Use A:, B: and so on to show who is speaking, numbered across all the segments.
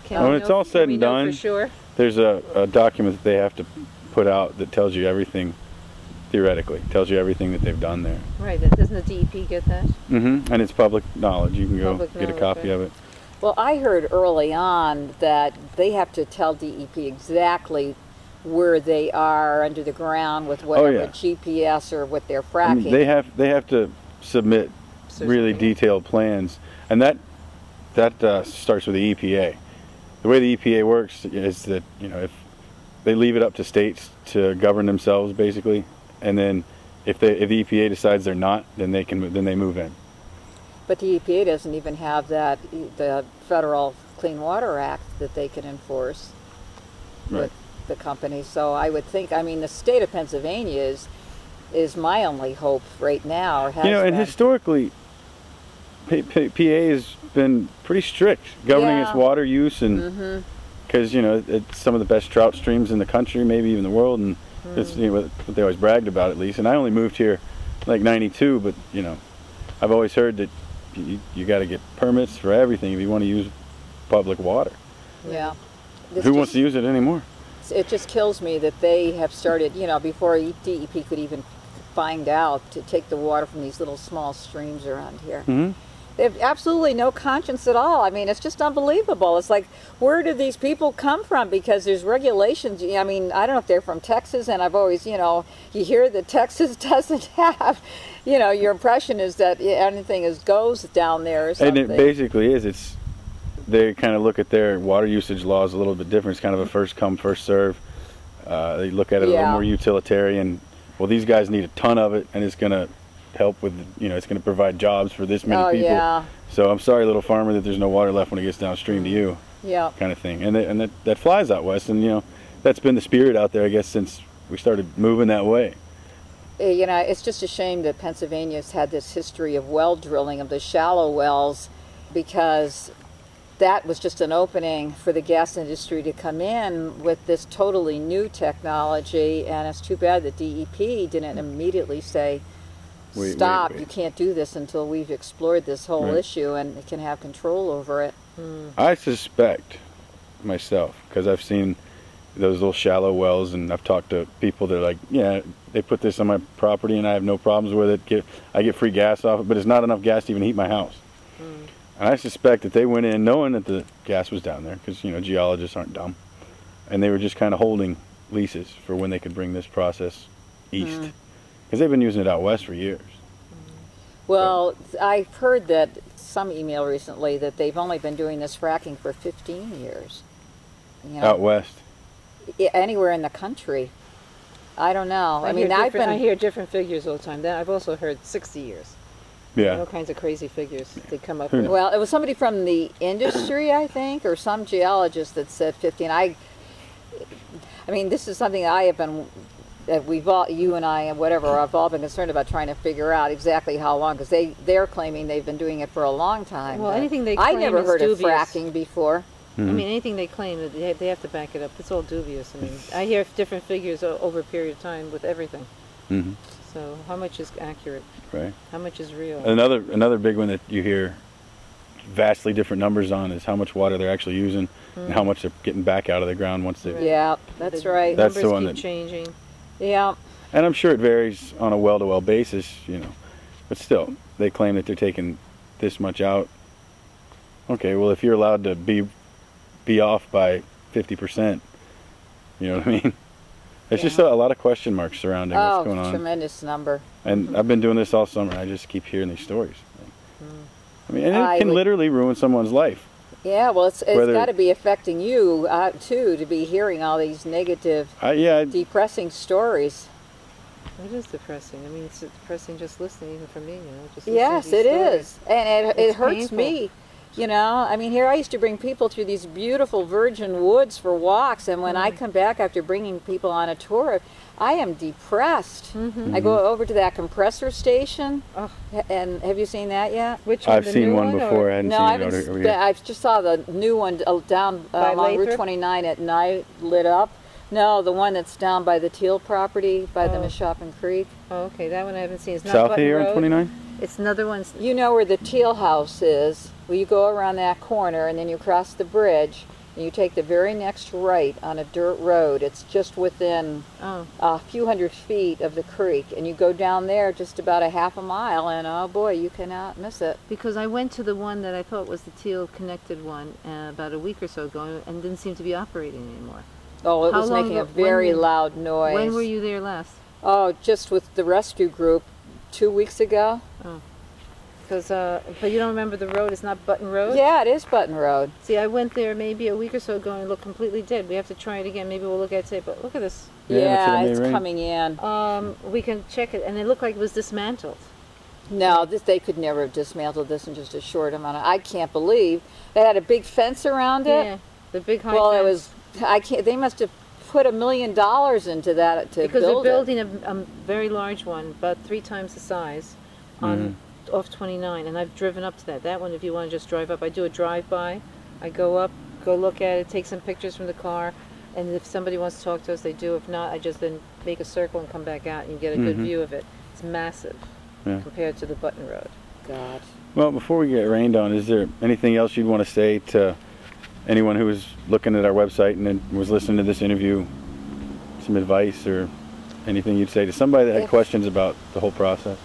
A: When it's all said and done,
B: for sure?
A: there's a document that they have to put out that tells you everything, theoretically, tells you everything that they've done there.
B: Right, doesn't the DEP get that?
A: And it's public knowledge. You can go get a copy of it.
C: Well, I heard early on that they have to tell DEP exactly where they are under the ground with whatever GPS or what they're fracking.
A: I mean, they have to submit really detailed plans, and that starts with the EPA. The way the EPA works is that, you know, if they leave it up to states to govern themselves, basically, and then if the EPA decides they're not, then they move in.
C: But the EPA doesn't even have the Federal Clean Water Act that they can enforce with the company. So I would think, I mean, the state of Pennsylvania is my only hope right now.
A: You know, and historically, PA has been pretty strict governing its water use, and because you know, it's some of the best trout streams in the country, maybe even the world, and it's, you know, what they always bragged about, at least. And I only moved here like '92, but you know, I've always heard that you got to get permits for everything if you want to use public water.
C: Yeah.
A: Who wants to use it anymore?
C: It just kills me that they have started, you know, before DEP could even find out, to take the water from these little small streams around here. They have absolutely no conscience at all. I mean, it's just unbelievable. It's like, where do these people come from? Because there's regulations. I mean, I don't know if they're from Texas, and I've always, you know, you hear that Texas doesn't have, you know, your impression is that anything goes down there or something.
A: And it basically is. They kind of look at their water usage laws a little bit different. It's kind of a first come, first serve. They look at it a little more utilitarian. Well, these guys need a ton of it, and it's going to help with, you know, it's going to provide jobs for this many people. So I'm sorry, little farmer, that there's no water left when it gets downstream to you. Kind of thing. And that flies out west, and you know, that's been the spirit out there, I guess, since we started moving that way.
C: You know, it's just a shame that Pennsylvania's had this history of well drilling, of the shallow wells, because that was just an opening for the gas industry to come in with this totally new technology, and it's too bad that DEP didn't immediately say, stop, you can't do this until we've explored this whole issue and can have control over it.
A: I suspect myself, because I've seen those little shallow wells, and I've talked to people that are like, yeah, they put this on my property and I have no problems with it. I get free gas off it, but it's not enough gas to even heat my house. And I suspect that they went in knowing that the gas was down there, because, you know, geologists aren't dumb, and they were just kind of holding leases for when they could bring this process east, because they've been using it out west for years.
C: Well, I've heard that some email recently that they've only been doing this fracking for 15 years. You know,
A: out west?
C: Anywhere in the country. I don't know. I
B: hear different figures all the time. I've also heard 60 years.
A: Yeah.
B: All kinds of crazy figures they come up with.
C: Well, it was somebody from the industry, I think, or some geologist that said 15. I mean, this is something I have been, you and I and whatever, have all been concerned about trying to figure out exactly how long, because they're claiming they've been doing it for a long time.
B: Well, anything they claim
C: I never heard
B: dubious.
C: of fracking before.
B: I mean, anything they claim, they have to back it up. It's all dubious. I mean, I hear different figures over a period of time with everything. So how much is accurate?
A: Right.
B: How much is real?
A: Another big one that you hear vastly different numbers on is how much water they're actually using and how much they're getting back out of the ground once they.
C: Yeah, that's right.
A: That's the one
B: keep changing.
C: Yeah.
A: And I'm sure it varies on a well-to-well basis, you know, but still, they claim that they're taking this much out. Okay, well, if you're allowed to be off by 50%, you know what I mean? There's just a lot of question marks surrounding what's going on.
C: Tremendous number.
A: And I've been doing this all summer, and I just keep hearing these stories. I mean, and it can literally ruin someone's life.
C: Yeah, well, it's got to be affecting you, too, to be hearing all these negative, depressing stories.
B: It is depressing. I mean, it's depressing just listening, even for me, you know. Just
C: yes, it is. And it hurts
B: painful.
C: Me. You know, I mean, here I used to bring people through these beautiful virgin woods for walks, and when I come back after bringing people on a tour, I am depressed. I go over to that compressor station, and have you seen that yet?
B: Which one?
A: I've seen one before. I hadn't seen it over here.
C: I just saw the new one down along Route 29 at night, lit up. No, the one that's down by the Teal property, by the Mashopin Creek.
B: Oh, okay, that one I haven't seen. It's not
A: South
B: Button
A: here
B: Road.
A: on 29?
B: It's another one.
C: You know where the Teal house is? Well, you go around that corner and then you cross the bridge and you take the very next right on a dirt road. It's just within a few hundred feet of the creek, and you go down there just about a half a mile, and oh boy, you cannot miss it.
B: Because I went to the one that I thought was the teal connected one about a week or so ago, and didn't seem to be operating anymore.
C: Oh, it was making a very loud noise.
B: When were you there last?
C: Oh, just with the rescue group 2 weeks ago.
B: Oh. Because, but you don't remember the road? It's not Button Road?
C: Yeah, it is Button Road.
B: See, I went there maybe a week or so ago and it looked completely dead. We have to try it again. Maybe we'll look at it today, but look at this.
C: Yeah, it's coming in.
B: We can check it, and it looked like it was dismantled.
C: No, they could never have dismantled this in just a short amount of. I can't believe they had a big fence around it.
B: Yeah, the big high
C: well,
B: fence.
C: It was. I can't. They must have put $1 million into that to
B: because
C: build
B: they're building a very large one, about 3 times the size, on off 29, and I've driven up to that. That one, if you want to just drive up, I do a drive-by. I go up, go look at it, take some pictures from the car, and if somebody wants to talk to us, they do. If not, I just then make a circle and come back out, and you get a good view of it. It's massive compared to the Button Road.
C: God.
A: Well, before we get rained on, is there anything else you'd want to say to anyone who was looking at our website and was listening to this interview? Some advice or anything you'd say to somebody that had questions about the whole process?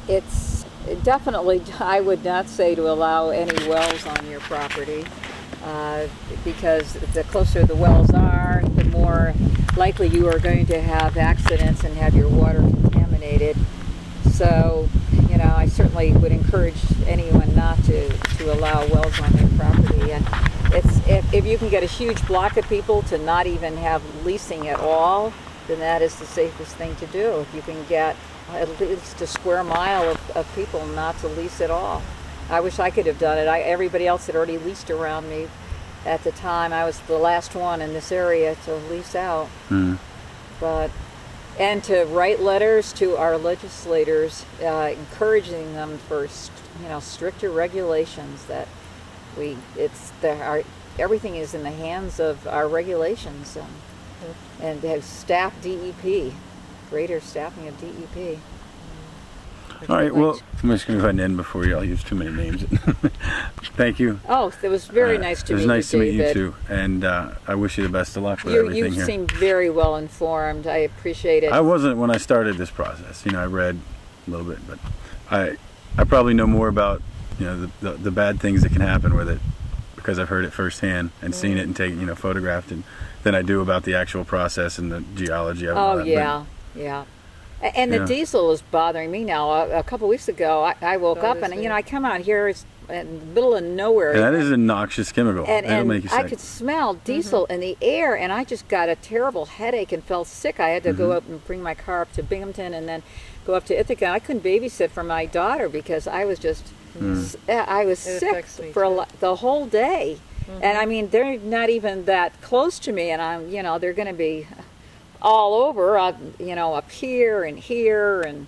C: It's definitely, I would not say to allow any wells on your property because the closer the wells are, the more likely you are going to have accidents and have your water contaminated. So, you know, I certainly would encourage anyone not to allow wells on their property. And if you can get a huge block of people to not even have leasing at all, then that is the safest thing to do. If you can get at least a square mile of people not to lease at all. I wish I could have done it. Everybody else had already leased around me at the time. I was the last one in this area to lease out. And to write letters to our legislators, encouraging them for stricter regulations. That everything is in the hands of our regulations, and they have staff DEP, greater staffing of DEP.
A: All right, well, I'm just going to go ahead and end before y'all use too many names. Thank you.
C: Oh, it was very nice to meet you, David.
A: It was nice to meet you, too. And I wish you the best of luck with everything here.
C: You seem very well informed. I appreciate it.
A: I wasn't when I started this process. You know, I read a little bit, but I probably know more about, you know, the bad things that can happen with it because I've heard it firsthand and seen it and taken, photographed it than I do about the actual process and the geology of it.
C: Oh, yeah, yeah. And the diesel is bothering me now. A couple weeks ago, I woke up and I come out here, it's in the middle of nowhere.
A: And that is a noxious chemical.
C: And
A: It'll make you sick.
C: I could smell diesel in the air, and I just got a terrible headache and felt sick. I had to go up and bring my car up to Binghamton and then go up to Ithaca. I couldn't babysit for my daughter because I was just, I was sick for the whole day. And I mean, they're not even that close to me, and I'm, they're going to be all over, up here, and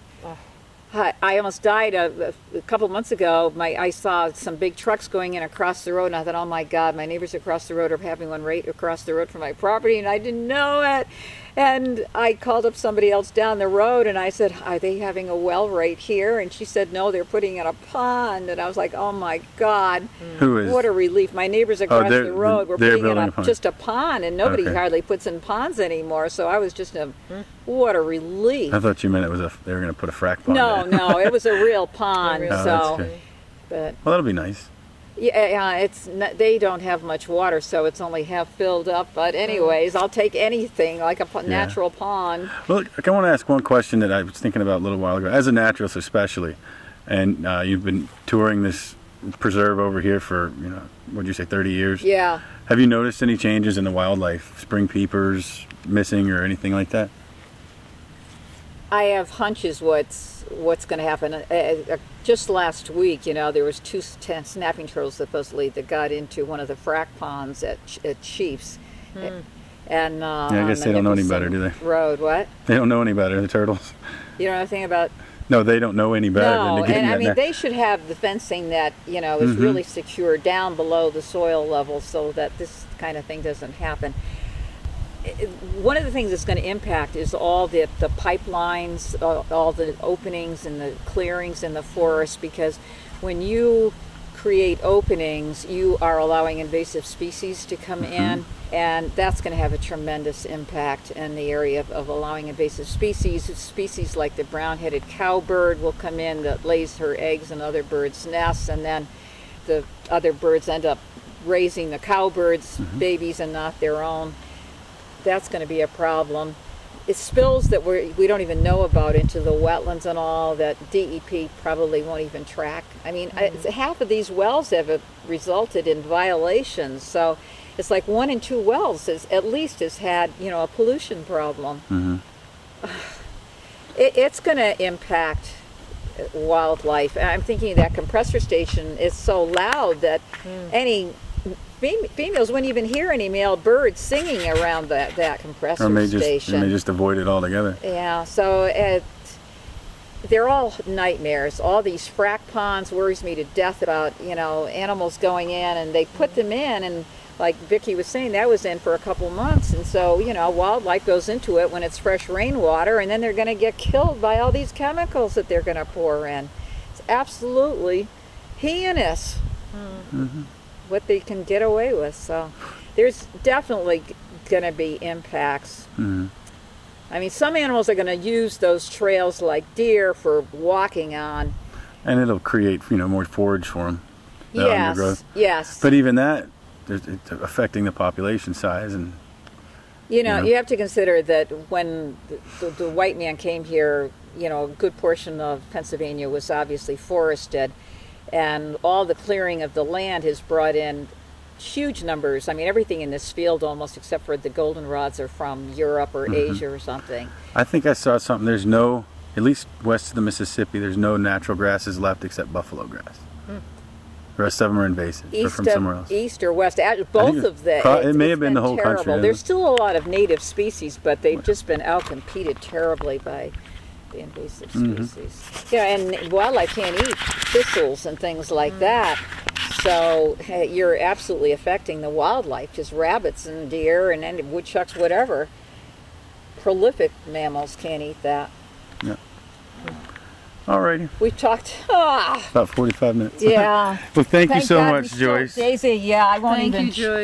C: I almost died a couple months ago. I saw some big trucks going in across the road, and I thought, oh my God, my neighbors across the road are having one right across the road from my property, and I didn't know it. And I called up somebody else down the road, and I said, are they having a well right here? And she said, no, they're putting in a pond. And I was like, oh my God, what a relief. My neighbors across the road were putting in just a pond, and nobody hardly puts in ponds anymore. So I was just what a relief.
A: I thought you meant they were going to put a frack pond in.
C: No, it was a real pond.
A: Well, that'll be nice.
C: Yeah, they don't have much water, so it's only half filled up. But anyways, I'll take anything like a natural pond. Well,
A: I want to ask one question that I was thinking about a little while ago, as a naturalist especially, and you've been touring this preserve over here for, what did you say, 30 years?
C: Yeah.
A: Have you noticed any changes in the wildlife, spring peepers missing or anything like that?
C: I have hunches what's going to happen. Just last week, there was 2 snapping turtles supposedly that got into one of the frack ponds at Chiefs. And
A: I guess they don't know any better, do they?
C: Road, what?
A: They don't know any better, the turtles.
C: You know anything about?
A: No, they don't know any better.
C: No, and I mean, they should have the fencing that, is really secure down below the soil level so that this kind of thing doesn't happen. One of the things that's going to impact is all the pipelines, all the openings and the clearings in the forest, because when you create openings, you are allowing invasive species to come in, and that's going to have a tremendous impact in the area of allowing invasive species. Species like the brown-headed cowbird will come in that lays her eggs in other birds' nests, and then the other birds end up raising the cowbird's babies and not their own. That's going to be a problem. It spills that we don't even know about into the wetlands and all that DEP probably won't even track. I mean, half of these wells have resulted in violations. So it's like 1 in 2 wells at least has had, you know, a pollution problem. It's going to impact wildlife. I'm thinking that compressor station is so loud that any females wouldn't even hear any male birds singing around that compressor station.
A: Or may just avoid it altogether.
C: Yeah, so they're all nightmares. All these frack ponds worries me to death about, you know, animals going in, and they put them in, and like Vicki was saying, that was in for a couple months, and so, you know, wildlife goes into it when it's fresh rainwater, and then they're going to get killed by all these chemicals that they're going to pour in. It's absolutely heinous. What they can get away with. So there's definitely going to be impacts. I mean, some animals are going to use those trails like deer for walking on.
A: And it'll create, you know, more forage for them.
C: Yes, yes.
A: But even that, it's affecting the population size. And
C: you know, you have to consider that when the white man came here, you know, a good portion of Pennsylvania was obviously forested. And all the clearing of the land has brought in huge numbers. I mean, everything in this field almost except for the goldenrods are from Europe or Asia or something. I
A: think I saw something. There's no, at least west of the Mississippi, there's no natural grasses left except buffalo grass. The rest of them are invasive. They're from somewhere else.
C: East or west, both of them.
A: It may have been the whole country. Yeah.
C: There's still a lot of native species, but they've just been outcompeted terribly by the invasive species. Yeah, and wildlife can't eat thistles and things like that. So you're absolutely affecting the wildlife, just rabbits and deer and woodchucks, whatever. Prolific mammals can't eat that.
A: Yeah. Alrighty.
C: We've talked
A: about 45 minutes.
C: Yeah.
A: Well, thank you so much, Joyce.
C: Daisy, yeah, I won't
B: Thank
C: even.
B: you, Joyce.